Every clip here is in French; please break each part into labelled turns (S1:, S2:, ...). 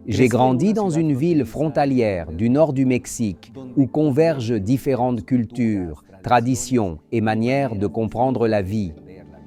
S1: J'ai grandi dans une ville frontalière du nord du Mexique où convergent différentes cultures, traditions et manières de comprendre la vie.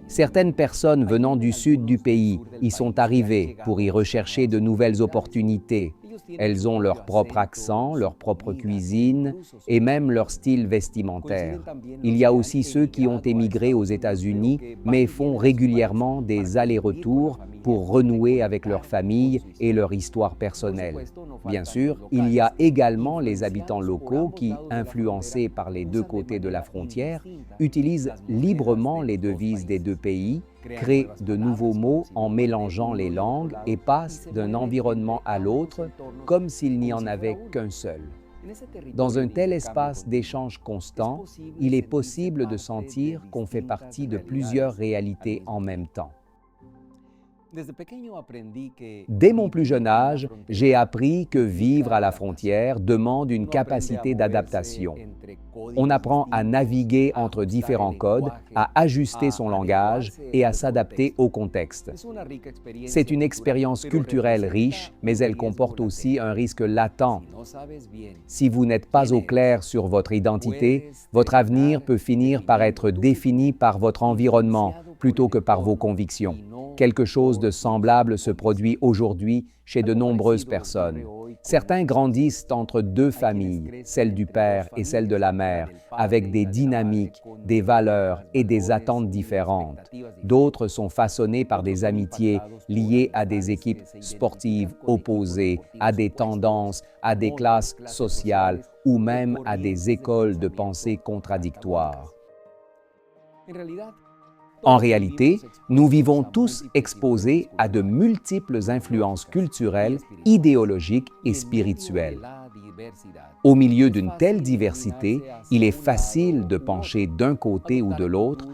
S1: Certaines personnes venant du sud du pays y sont arrivées pour y rechercher de nouvelles opportunités. Elles ont leur propre accent, leur propre cuisine et même leur style vestimentaire. Il y a aussi ceux qui ont émigré aux États-Unis mais font régulièrement des allers-retours pour renouer avec leur famille et leur histoire personnelle. Bien sûr, il y a également les habitants locaux qui, influencés par les deux côtés de la frontière, utilisent librement les devises des deux pays, créent de nouveaux mots en mélangeant les langues et passent d'un environnement à l'autre comme s'il n'y en avait qu'un seul. Dans un tel espace d'échange constant, il est possible de sentir qu'on fait partie de plusieurs réalités en même temps. Dès mon plus jeune âge, j'ai appris que vivre à la frontière demande une capacité d'adaptation. On apprend à naviguer entre différents codes, à ajuster son langage et à s'adapter au contexte. C'est une expérience culturelle riche, mais elle comporte aussi un risque latent. Si vous n'êtes pas au clair sur votre identité, votre avenir peut finir par être défini par votre environnement plutôt que par vos convictions. Quelque chose de semblable se produit aujourd'hui chez de nombreuses personnes. Certains grandissent entre deux familles, celle du père et celle de la mère, avec des dynamiques, des valeurs et des attentes différentes. D'autres sont façonnés par des amitiés liées à des équipes sportives opposées, à des tendances, à des classes sociales ou même à des écoles de pensée contradictoires. En réalité, nous vivons tous exposés à de multiples influences culturelles, idéologiques et spirituelles. Au milieu d'une telle diversité, il est facile de pencher d'un côté ou de l'autre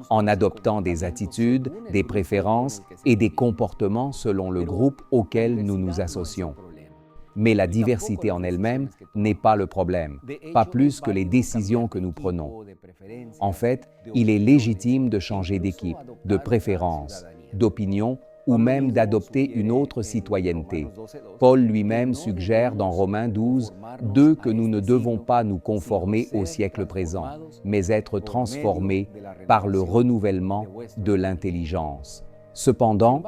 S1: en adoptant des attitudes, des préférences et des comportements selon le groupe auquel nous nous associons. Mais la diversité en elle-même n'est pas le problème, pas plus que les décisions que nous prenons. En fait, il est légitime de changer d'équipe, de préférence, d'opinion ou même d'adopter une autre citoyenneté. Paul lui-même suggère dans Romains 12, que nous ne devons pas nous conformer au siècle présent, mais être transformés par le renouvellement de l'intelligence. Cependant,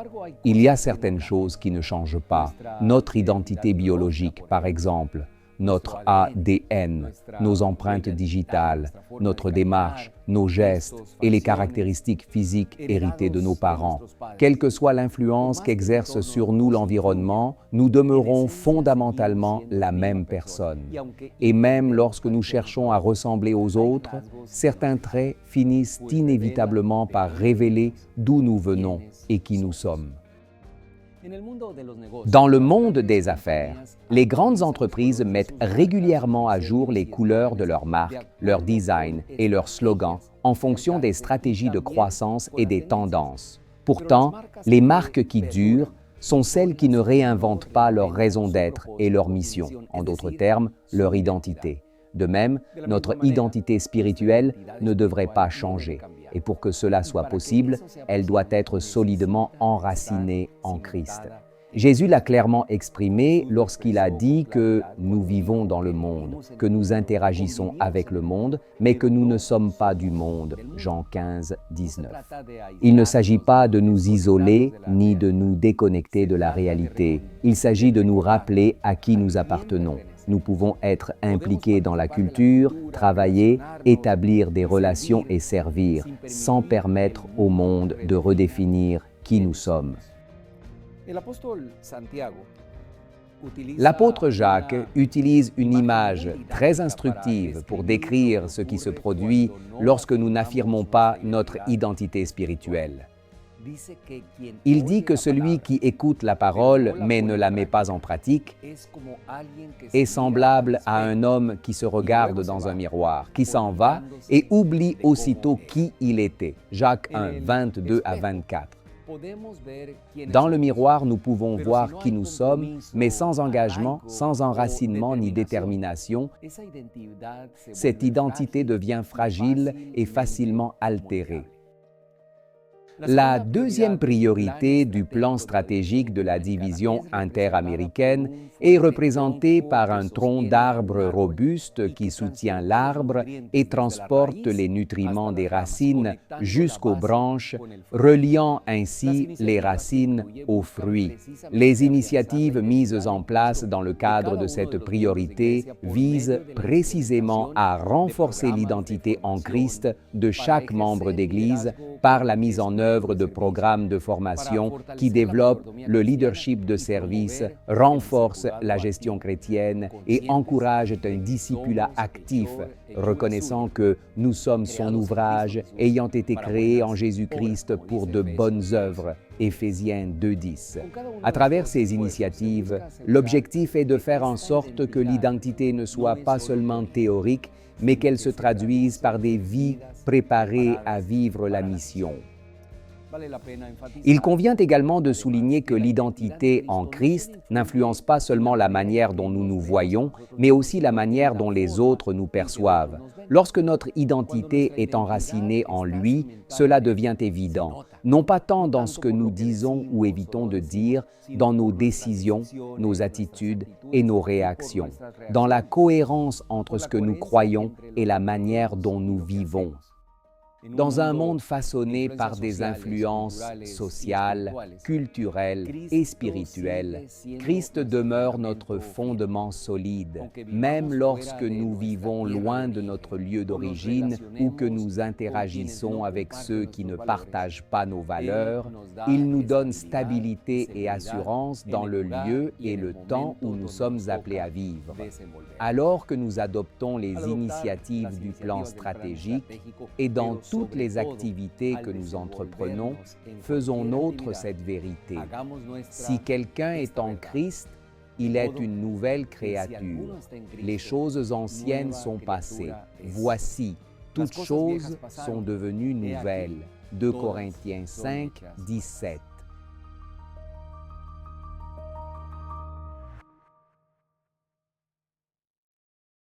S1: il y a certaines choses qui ne changent pas. Notre identité biologique, par exemple, notre ADN, nos empreintes digitales, notre démarche, nos gestes et les caractéristiques physiques héritées de nos parents. Quelle que soit l'influence qu'exerce sur nous l'environnement, nous demeurons fondamentalement la même personne. Et même lorsque nous cherchons à ressembler aux autres, certains traits finissent inévitablement par révéler d'où nous venons et qui nous sommes. Dans le monde des affaires, les grandes entreprises mettent régulièrement à jour les couleurs de leurs marques, leur design et leurs slogans en fonction des stratégies de croissance et des tendances. Pourtant, les marques qui durent sont celles qui ne réinventent pas leur raison d'être et leur mission, en d'autres termes, leur identité. De même, notre identité spirituelle ne devrait pas changer. Et pour que cela soit possible, elle doit être solidement enracinée en Christ. Jésus l'a clairement exprimé lorsqu'il a dit que nous vivons dans le monde, que nous interagissons avec le monde, mais que nous ne sommes pas du monde. Jean 15, 19. Il ne s'agit pas de nous isoler ni de nous déconnecter de la réalité. Il s'agit de nous rappeler à qui nous appartenons. Nous pouvons être impliqués dans la culture, travailler, établir des relations et servir, sans permettre au monde de redéfinir qui nous sommes. L'apôtre Jacques utilise une image très instructive pour décrire ce qui se produit lorsque nous n'affirmons pas notre identité spirituelle. Il dit que celui qui écoute la parole mais ne la met pas en pratique est semblable à un homme qui se regarde dans un miroir, qui s'en va et oublie aussitôt qui il était. Jacques 1, 22 à 24. Dans le miroir, nous pouvons voir qui nous sommes, mais sans engagement, sans enracinement ni détermination, cette identité devient fragile et facilement altérée. La deuxième priorité du plan stratégique de la division interaméricaine est représentée par un tronc d'arbre robuste qui soutient l'arbre et transporte les nutriments des racines jusqu'aux branches, reliant ainsi les racines aux fruits. Les initiatives mises en place dans le cadre de cette priorité visent précisément à renforcer l'identité en Christ de chaque membre d'Église par la mise en œuvre de programmes de formation qui développent le leadership de service, renforcent la gestion chrétienne et encouragent un discipulat actif, reconnaissant que nous sommes son ouvrage ayant été créé en Jésus-Christ pour de bonnes œuvres. Éphésiens 2:10. À travers ces initiatives, l'objectif est de faire en sorte que l'identité ne soit pas seulement théorique, mais qu'elle se traduise par des vies préparées à vivre la mission. Il convient également de souligner que l'identité en Christ n'influence pas seulement la manière dont nous nous voyons, mais aussi la manière dont les autres nous perçoivent. Lorsque notre identité est enracinée en lui, cela devient évident, non pas tant dans ce que nous disons ou évitons de dire, dans nos décisions, nos attitudes et nos réactions, dans la cohérence entre ce que nous croyons et la manière dont nous vivons. Dans un monde façonné par des influences sociales, culturelles et spirituelles, Christ demeure notre fondement solide. Même lorsque nous vivons loin de notre lieu d'origine ou que nous interagissons avec ceux qui ne partagent pas nos valeurs, il nous donne stabilité et assurance dans le lieu et le temps où nous sommes appelés à vivre. Alors que nous adoptons les initiatives du plan stratégique et dans toutes les activités que nous entreprenons, faisons nôtre cette vérité. Si quelqu'un est en Christ, il est une nouvelle créature. Les choses anciennes sont passées. Voici, toutes choses sont devenues nouvelles. 2 Corinthiens 5, 17.